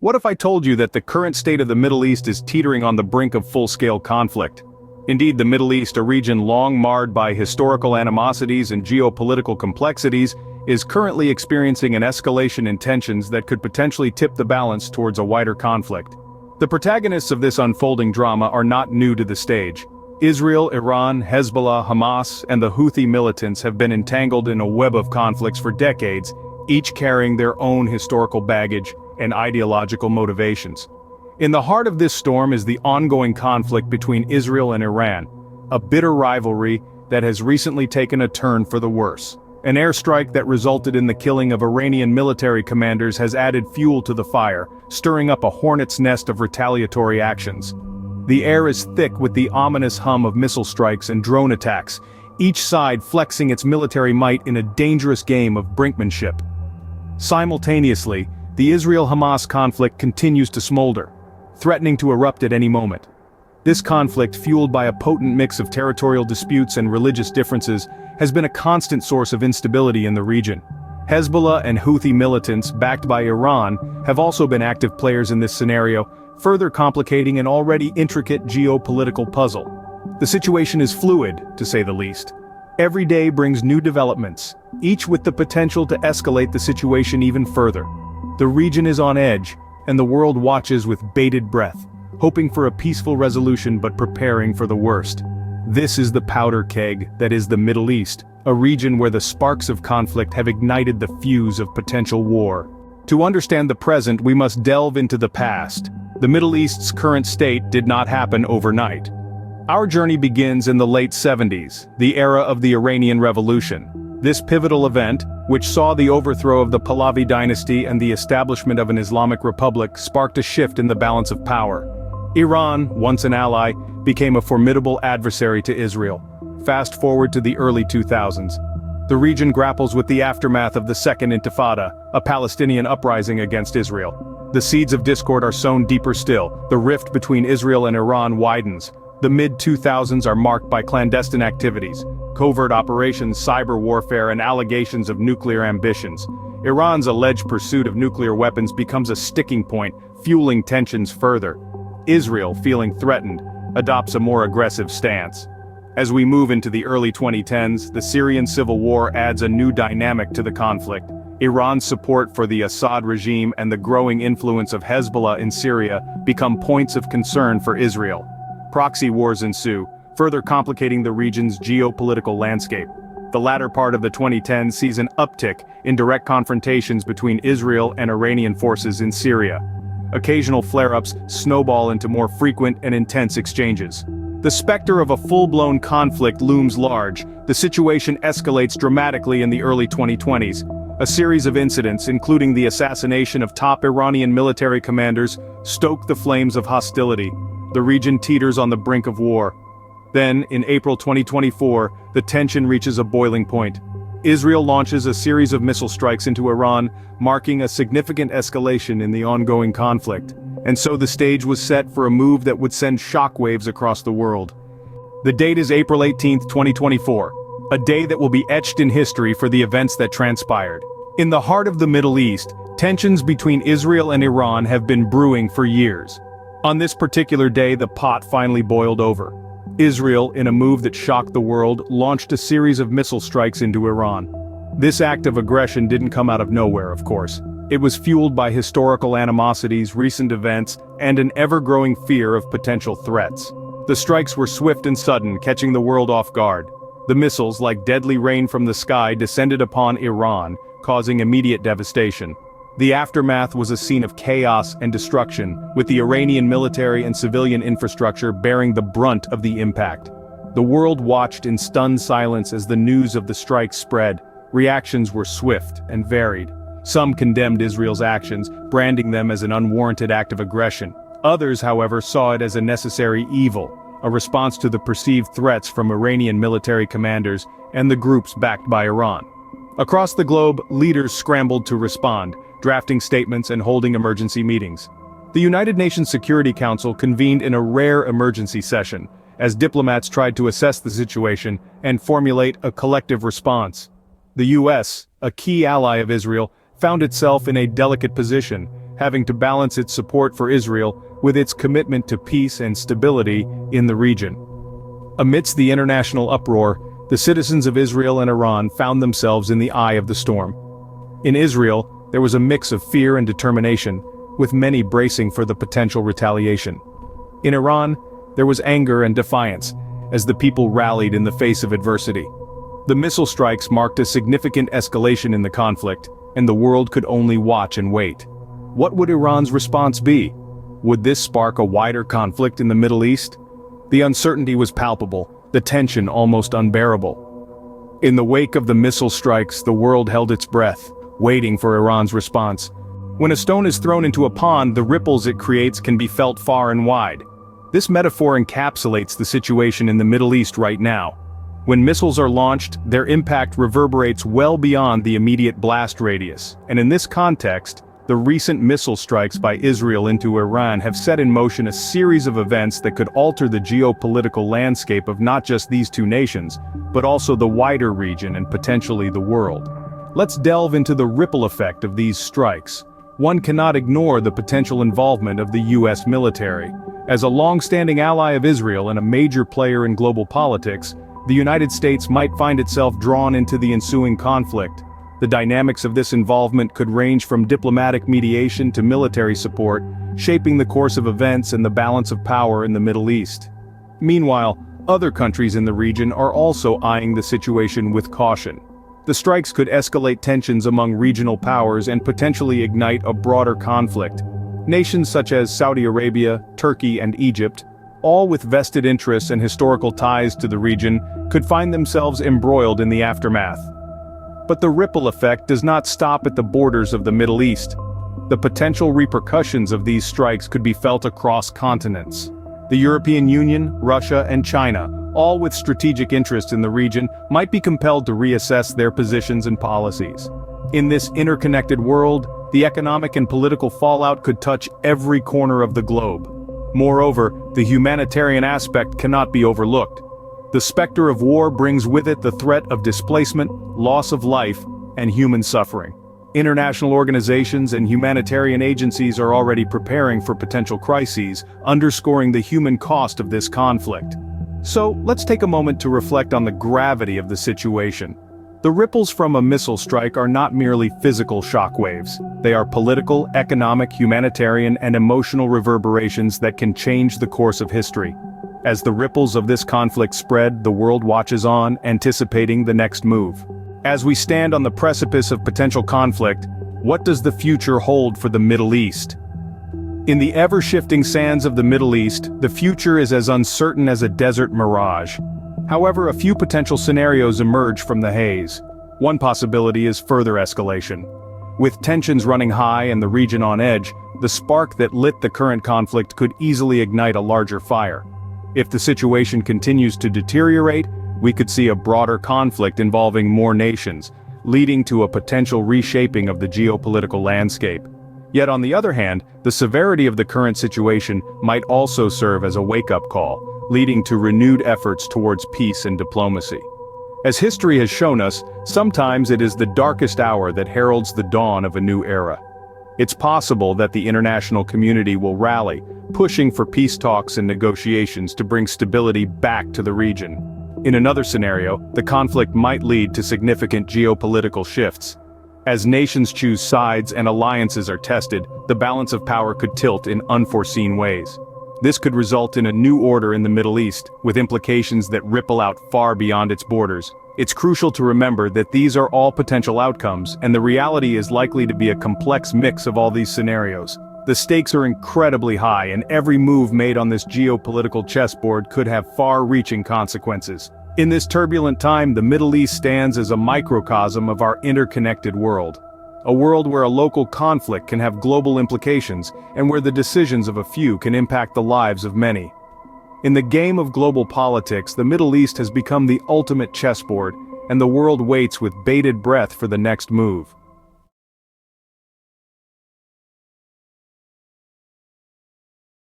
What if I told you that the current state of the Middle East is teetering on the brink of full-scale conflict? Indeed, the Middle East, a region long marred by historical animosities and geopolitical complexities, is currently experiencing an escalation in tensions that could potentially tip the balance towards a wider conflict. The protagonists of this unfolding drama are not new to the stage. Israel, Iran, Hezbollah, Hamas, and the Houthi militants have been entangled in a web of conflicts for decades, each carrying their own historical baggage and ideological motivations. In the heart of this storm is the ongoing conflict between Israel and Iran, a bitter rivalry that has recently taken a turn for the worse. An airstrike that resulted in the killing of Iranian military commanders has added fuel to the fire, stirring up a hornet's nest of retaliatory actions. The air is thick with the ominous hum of missile strikes and drone attacks, each side flexing its military might in a dangerous game of brinkmanship. Simultaneously, the Israel-Hamas conflict continues to smolder, threatening to erupt at any moment. This conflict, fueled by a potent mix of territorial disputes and religious differences, has been a constant source of instability in the region. Hezbollah and Houthi militants, backed by Iran, have also been active players in this scenario, further complicating an already intricate geopolitical puzzle. The situation is fluid, to say the least. Every day brings new developments, each with the potential to escalate the situation even further. The region is on edge, and the world watches with bated breath, hoping for a peaceful resolution but preparing for the worst. This is the powder keg that is the Middle East, a region where the sparks of conflict have ignited the fuse of potential war. To understand the present, we must delve into the past. The Middle East's current state did not happen overnight. Our journey begins in the late 70s, the era of the Iranian Revolution. This pivotal event, which saw the overthrow of the Pahlavi dynasty and the establishment of an Islamic republic, sparked a shift in the balance of power. Iran, once an ally, became a formidable adversary to Israel. Fast forward to the early 2000s. The region grapples with the aftermath of the Second Intifada, a Palestinian uprising against Israel. The seeds of discord are sown deeper still. The rift between Israel and Iran widens. The mid-2000s are marked by clandestine activities, covert operations, cyber warfare, and allegations of nuclear ambitions. Iran's alleged pursuit of nuclear weapons becomes a sticking point, fueling tensions further. Israel, feeling threatened, adopts a more aggressive stance. As we move into the early 2010s, the Syrian civil war adds a new dynamic to the conflict. Iran's support for the Assad regime and the growing influence of Hezbollah in Syria become points of concern for Israel. Proxy wars ensue, further complicating the region's geopolitical landscape. The latter part of the 2010s sees an uptick in direct confrontations between Israel and Iranian forces in Syria. Occasional flare-ups snowball into more frequent and intense exchanges. The specter of a full-blown conflict looms large. The situation escalates dramatically in the early 2020s. A series of incidents, including the assassination of top Iranian military commanders, stoke the flames of hostility. The region teeters on the brink of war. Then, in April 2024, the tension reaches a boiling point. Israel launches a series of missile strikes into Iran, marking a significant escalation in the ongoing conflict. And so the stage was set for a move that would send shockwaves across the world. The date is April 18, 2024, a day that will be etched in history for the events that transpired. In the heart of the Middle East, tensions between Israel and Iran have been brewing for years. On this particular day, the pot finally boiled over. Israel, in a move that shocked the world, launched a series of missile strikes into Iran. This act of aggression didn't come out of nowhere, of course. It was fueled by historical animosities, recent events, and an ever-growing fear of potential threats. The strikes were swift and sudden, catching the world off guard. The missiles, like deadly rain from the sky, descended upon Iran, causing immediate devastation. The aftermath was a scene of chaos and destruction, with the Iranian military and civilian infrastructure bearing the brunt of the impact. The world watched in stunned silence as the news of the strike spread. Reactions were swift and varied. Some condemned Israel's actions, branding them as an unwarranted act of aggression. Others, however, saw it as a necessary evil, a response to the perceived threats from Iranian military commanders and the groups backed by Iran. Across the globe, leaders scrambled to respond, drafting statements and holding emergency meetings. The United Nations Security Council convened in a rare emergency session, as diplomats tried to assess the situation and formulate a collective response. The US, a key ally of Israel, found itself in a delicate position, having to balance its support for Israel with its commitment to peace and stability in the region. Amidst the international uproar, the citizens of Israel and Iran found themselves in the eye of the storm. In Israel, there was a mix of fear and determination, with many bracing for the potential retaliation. In Iran, there was anger and defiance, as the people rallied in the face of adversity. The missile strikes marked a significant escalation in the conflict, and the world could only watch and wait. What would Iran's response be? Would this spark a wider conflict in the Middle East? The uncertainty was palpable, the tension almost unbearable. In the wake of the missile strikes, the world held its breath, waiting for Iran's response. When a stone is thrown into a pond, the ripples it creates can be felt far and wide. This metaphor encapsulates the situation in the Middle East right now. When missiles are launched, their impact reverberates well beyond the immediate blast radius, and in this context, the recent missile strikes by Israel into Iran have set in motion a series of events that could alter the geopolitical landscape of not just these two nations, but also the wider region and potentially the world. Let's delve into the ripple effect of these strikes. One cannot ignore the potential involvement of the US military. As a long-standing ally of Israel and a major player in global politics, the United States might find itself drawn into the ensuing conflict. The dynamics of this involvement could range from diplomatic mediation to military support, shaping the course of events and the balance of power in the Middle East. Meanwhile, other countries in the region are also eyeing the situation with caution. The strikes could escalate tensions among regional powers and potentially ignite a broader conflict. Nations such as Saudi Arabia, Turkey, and Egypt, all with vested interests and historical ties to the region, could find themselves embroiled in the aftermath. But the ripple effect does not stop at the borders of the Middle East. The potential repercussions of these strikes could be felt across continents. The European Union, Russia, and China, all with strategic interest in the region, might be compelled to reassess their positions and policies. In this interconnected world, the economic and political fallout could touch every corner of the globe. Moreover, the humanitarian aspect cannot be overlooked. The specter of war brings with it the threat of displacement, loss of life, and human suffering. International organizations and humanitarian agencies are already preparing for potential crises, underscoring the human cost of this conflict. So, let's take a moment to reflect on the gravity of the situation. The ripples from a missile strike are not merely physical shockwaves. They are political, economic, humanitarian, and emotional reverberations that can change the course of history. As the ripples of this conflict spread, the world watches on, anticipating the next move. As we stand on the precipice of potential conflict, what does the future hold for the Middle East? In the ever-shifting sands of the Middle East, the future is as uncertain as a desert mirage. However, a few potential scenarios emerge from the haze. One possibility is further escalation. With tensions running high and the region on edge, the spark that lit the current conflict could easily ignite a larger fire. If the situation continues to deteriorate, we could see a broader conflict involving more nations, leading to a potential reshaping of the geopolitical landscape. Yet on the other hand, the severity of the current situation might also serve as a wake-up call, leading to renewed efforts towards peace and diplomacy. As history has shown us, sometimes it is the darkest hour that heralds the dawn of a new era. It's possible that the international community will rally, pushing for peace talks and negotiations to bring stability back to the region. In another scenario, the conflict might lead to significant geopolitical shifts. As nations choose sides and alliances are tested, the balance of power could tilt in unforeseen ways. This could result in a new order in the Middle East, with implications that ripple out far beyond its borders. It's crucial to remember that these are all potential outcomes, and the reality is likely to be a complex mix of all these scenarios. The stakes are incredibly high, and every move made on this geopolitical chessboard could have far-reaching consequences. In this turbulent time, the Middle East stands as a microcosm of our interconnected world. A world where a local conflict can have global implications, and where the decisions of a few can impact the lives of many. In the game of global politics, the Middle East has become the ultimate chessboard, and the world waits with bated breath for the next move.